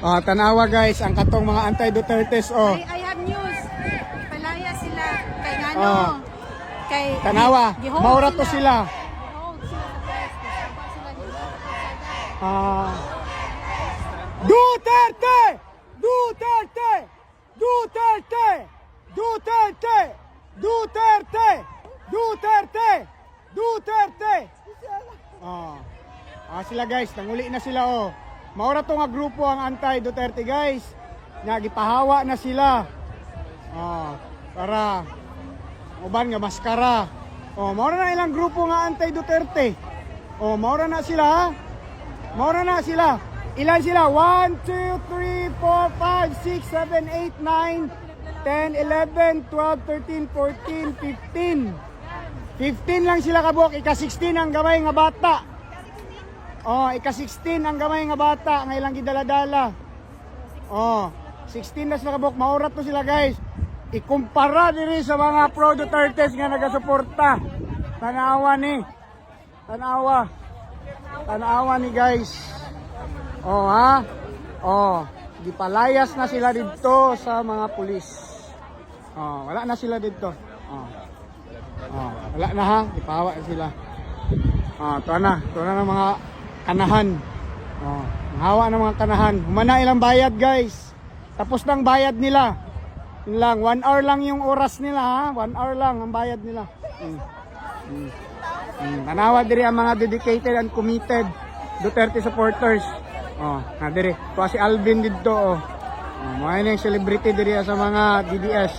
Oh, tanawa guys, ang katong mga anti-Dutertes oh. I have news. Palaya sila kay ngano. Oh. Kay Tanawa, gihold maura to sila. Gihold sila sa press. Kasabot sila dito. Ah. Duterte! Duterte! Duterte! Duterte! Duterte! Duterte! Duterte! Sila guys, nanguli na sila oh. Maura to nga grupo ang anti-Duterte guys. Nagipahawa na sila. Para uban nga maskara. Maura na ilang grupo nga anti-Duterte. Maura na sila ha. Maura na sila. Ilan sila? 1, 2, 3, 4, 5, 6, 7, 8, 9, 10, 11, 12, 13, 14, 15. 15 lang sila kabuk. Ika-16 ang gamay nga bata. Ika-16 ang gamay nga bata. Nga ilang gidaladala. 16 na sila kabuk. Maurat to sila guys. Ikumpara diri sa mga pro-Dutertes nga nagasuporta. Tanawa ni. Tanawa ni guys. Gipalayas na sila dito sa mga pulis. Wala na sila dito. Wala na ha, ipahawa sila. Ito na ng mga kanahan. Hawa ng mga kanahan. Humana ilang bayad guys. Tapos ng bayad nila. Yun lang, 1 hour lang yung oras nila ha. 1 hour lang ang bayad nila. Tanawa diri ang mga dedicated and committed Duterte supporters. Diri. Ito si Alvin dito. Mga yung celebrity diri sa mga DDS.